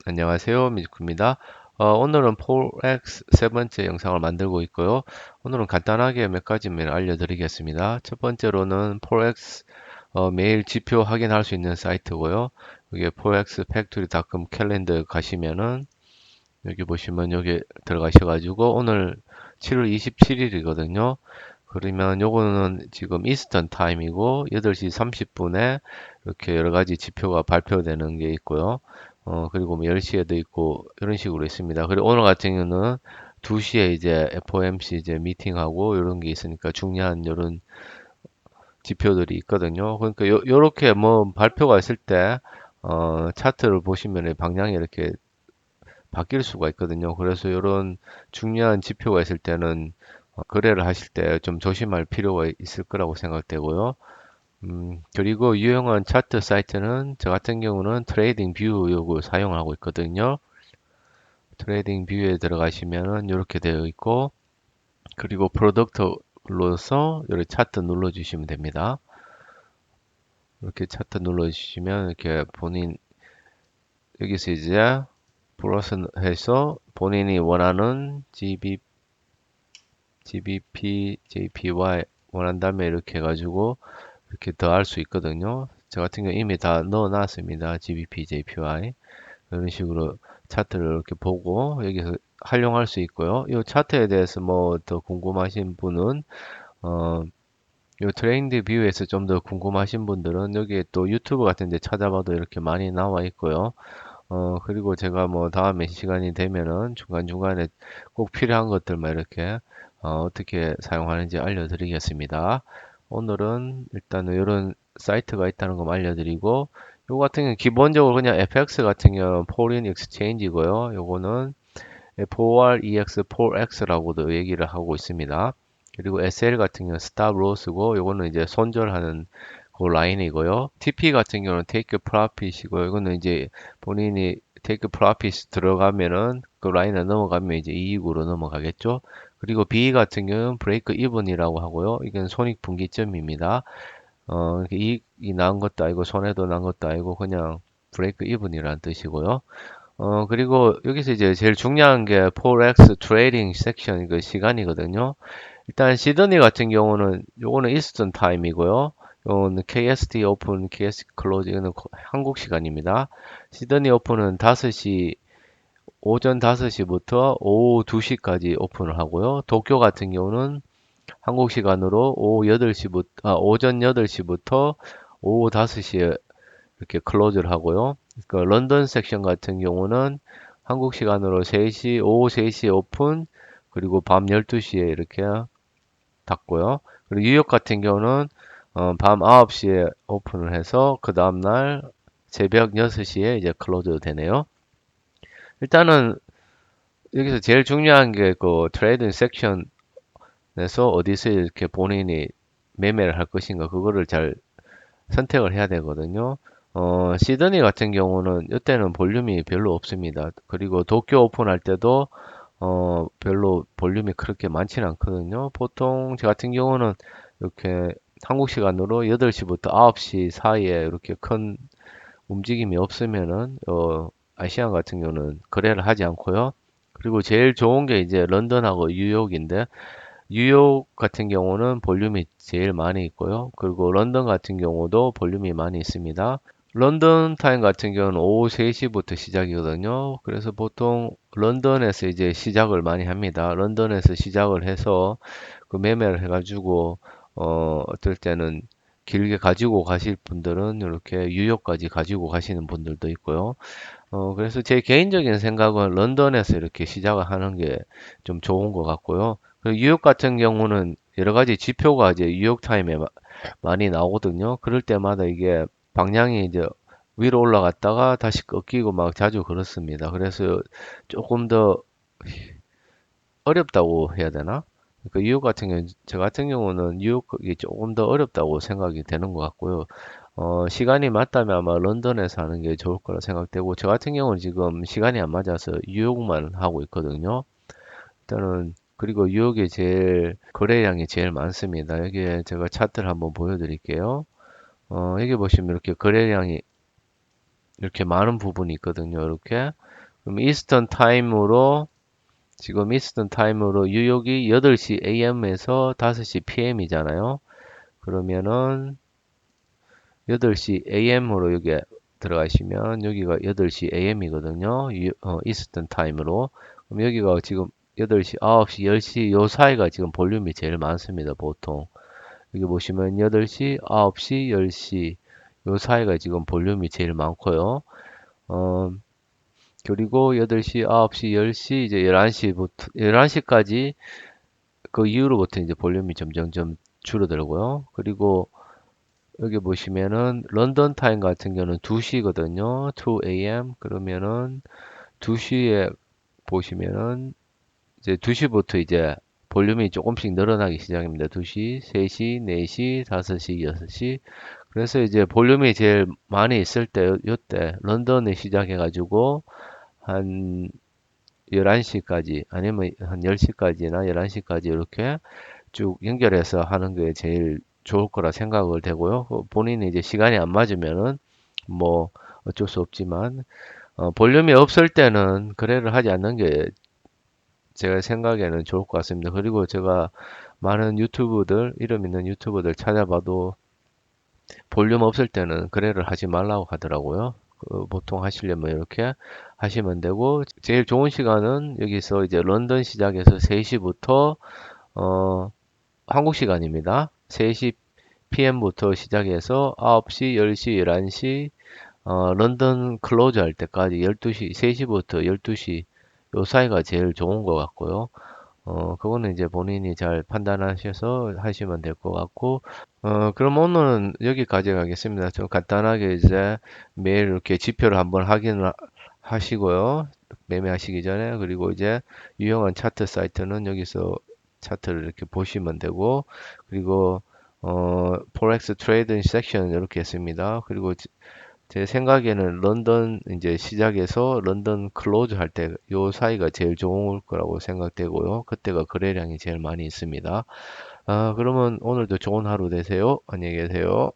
안녕하세요. 미즈쿠입니다. 오늘은 폴엑스 세 번째 영상을 만들고 있고요. 오늘은 간단하게 몇 가지만 알려드리겠습니다. 첫 번째로는 폴엑스 매일 지표 확인할 수 있는 사이트고요. 이게 폴엑스 팩토리닷컴 캘린더 가시면은 여기 보시면 여기 들어가셔가지고 오늘 7월 27일이거든요. 그러면 요거는 지금 이스턴 타임이고 8시 30분에 이렇게 여러 가지 지표가 발표되는 게 있고요. 그리고 뭐 10시에도 있고 이런 식으로 있습니다. 그리고 오늘 같은 경우는 2시에 이제 FOMC 이제 미팅하고 이런 게 있으니까 중요한 이런 지표들이 있거든요. 그러니까 요렇게 뭐 발표가 있을 때 차트를 보시면 방향이 이렇게 바뀔 수가 있거든요. 그래서 이런 중요한 지표가 있을 때는 거래를 하실 때 좀 조심할 필요가 있을 거라고 생각되고요. 그리고 유용한 차트 사이트는 저 같은 경우는 트레이딩 뷰 요거 사용하고 있거든요. 트레이딩 뷰에 들어가시면은 이렇게 되어 있고, 그리고 프로덕트로서 여기 차트 눌러주시면 됩니다. 이렇게 차트 눌러주시면 이렇게 본인 여기서 이제 플러스해서 본인이 원하는 GBP, JPY 원한다면 이렇게 해가지고 이렇게 더 할 수 있거든요. 저 같은 경우 이미 다 넣어놨습니다. GBP, JPY 이런 식으로 차트를 이렇게 보고 여기서 활용할 수 있고요. 이 차트에 대해서 뭐 더 궁금하신 분은 어, 이 트렌드 뷰에서 좀 더 궁금하신 분들은 여기에 또 유튜브 같은 데 찾아봐도 이렇게 많이 나와 있고요. 그리고 제가 뭐 다음에 시간이 되면은 중간중간에 꼭 필요한 것들만 이렇게 어떻게 사용하는지 알려드리겠습니다. 오늘은 일단은 이런 사이트가 있다는 거 알려드리고, 요거 같은 경우는 기본적으로 그냥 FX 같은 경우는 Foreign Exchange이고요. 요거는 FOREX, 4X라고도 얘기를 하고 있습니다. 그리고 SL 같은 경우는 Stop Loss고, 요거는 이제 손절하는 그 라인이고요. TP 같은 경우는 Take Profit이고, 이거는 이제 본인이 Take Profit 들어가면은 그 라인을 넘어가면 이제 이익으로 넘어가겠죠. 그리고 B 같은 경우는 Break Even이라고 하고요. 이건 손익분기점입니다. 이익이 난 것도 아니고 손해도 난 것도 아니고 그냥 Break Even이라는 뜻이고요. 그리고 여기서 이제 제일 중요한 게 포렉스 트레이딩 섹션 그 시간이거든요. 일단 시드니 같은 경우는 요거는 이스턴 타임이고요. 요거는 KST 오픈, KST 클로즈 이거는 한국 시간입니다. 시드니 오픈은 5시 오전 5시부터 오후 2시까지 오픈을 하고요. 도쿄 같은 경우는 한국 시간으로 오전 8시부터 오후 5시에 이렇게 클로즈를 하고요. 그 런던 섹션 같은 경우는 한국 시간으로 오후 3시 오픈, 그리고 밤 12시에 이렇게 닫고요. 그리고 뉴욕 같은 경우는 밤 9시에 오픈을 해서 그 다음날 새벽 6시에 이제 클로즈 되네요. 일단은 여기서 제일 중요한 게 그 트레이딩 섹션에서 어디서 이렇게 본인이 매매를 할 것인가 그거를 잘 선택을 해야 되거든요. 시드니 같은 경우는 이때는 볼륨이 별로 없습니다. 그리고 도쿄 오픈할 때도 별로 볼륨이 그렇게 많지는 않거든요. 보통 저 같은 경우는 이렇게 한국 시간으로 8시부터 9시 사이에 이렇게 큰 움직임이 없으면은 아시안 같은 경우는 거래를 하지 않고요. 그리고 제일 좋은 게 이제 런던하고 뉴욕인데, 뉴욕 같은 경우는 볼륨이 제일 많이 있고요. 그리고 런던 같은 경우도 볼륨이 많이 있습니다. 런던 타임 같은 경우는 오후 3시부터 시작이거든요. 그래서 보통 런던에서 이제 시작을 많이 합니다. 런던에서 시작을 해서 그 매매를 해가지고 어떨 때는 길게 가지고 가실 분들은 이렇게 뉴욕까지 가지고 가시는 분들도 있고요. 그래서 제 개인적인 생각은 런던에서 이렇게 시작을 하는 게 좀 좋은 것 같고요. 그리고 뉴욕 같은 경우는 여러 가지 지표가 이제 뉴욕 타임에 많이 나오거든요. 그럴 때마다 이게 방향이 이제 위로 올라갔다가 다시 꺾이고 막 자주 그렇습니다. 그래서 조금 더 어렵다고 해야 되나? 그 뉴욕 같은 경우, 저 같은 경우는 뉴욕이 조금 더 어렵다고 생각이 되는 것 같고요. 시간이 맞다면 아마 런던에서 하는 게 좋을 거라 생각되고, 저 같은 경우는 지금 시간이 안 맞아서 뉴욕만 하고 있거든요. 일단은, 그리고 뉴욕이 제일, 거래량이 제일 많습니다. 여기에 제가 차트를 한번 보여드릴게요. 여기 보시면 이렇게 거래량이 이렇게 많은 부분이 있거든요. 이렇게. 그럼 이스턴 타임으로 지금 이스턴 타임으로 뉴욕이 8시 AM에서 5시 PM이잖아요. 그러면은 8시 AM으로 여기 들어가시면 여기가 8시 AM이거든요. 이스턴 타임으로. 그럼 여기가 지금 8시, 9시, 10시 요 사이가 지금 볼륨이 제일 많습니다. 보통. 여기 보시면 8시, 9시, 10시 요 사이가 지금 볼륨이 제일 많고요. 어, 그리고 8시, 9시, 10시, 이제 11시부터, 11시까지 그 이후로부터 이제 볼륨이 점점점 줄어들고요. 그리고 여기 보시면은 런던 타임 같은 경우는 2시거든요. 2 AM. 그러면은 2시에 보시면은 이제 2시부터 이제 볼륨이 조금씩 늘어나기 시작합니다. 2시, 3시, 4시, 5시, 6시. 그래서 이제 볼륨이 제일 많이 있을 때, 요때, 런던에 시작해가지고, 한 11시까지, 아니면 한 10시까지나 11시까지 이렇게 쭉 연결해서 하는 게 제일 좋을 거라 생각을 되고요. 본인이 이제 시간이 안 맞으면은, 뭐, 어쩔 수 없지만, 볼륨이 없을 때는 거래를 하지 않는 게 제가 생각에는 좋을 것 같습니다. 그리고 제가 많은 유튜브들, 이름 있는 유튜브들 찾아봐도 볼륨 없을 때는 거래를 하지 말라고 하더라고요. 보통 하시려면 이렇게 하시면 되고, 제일 좋은 시간은 여기서 이제 런던 시작해서 3시부터, 한국 시간입니다. 3시 PM부터 시작해서 9시, 10시, 11시, 런던 클로즈 할 때까지 12시, 3시부터 12시 요 사이가 제일 좋은 것 같고요. 그거는 이제 본인이 잘 판단하셔서 하시면 될 것 같고, 그럼 오늘은 여기까지 가겠습니다. 좀 간단하게 이제 매일 이렇게 지표를 한번 확인을 하시고요. 매매하시기 전에. 그리고 이제 유용한 차트 사이트는 여기서 차트를 이렇게 보시면 되고, 그리고, 포렉스 트레이딩 섹션 이렇게 했습니다. 그리고 제 생각에는 런던 이제 시작해서 런던 클로즈 할 때 요 사이가 제일 좋을 거라고 생각되고요. 그때가 거래량이 제일 많이 있습니다. 그러면 오늘도 좋은 하루 되세요. 안녕히 계세요.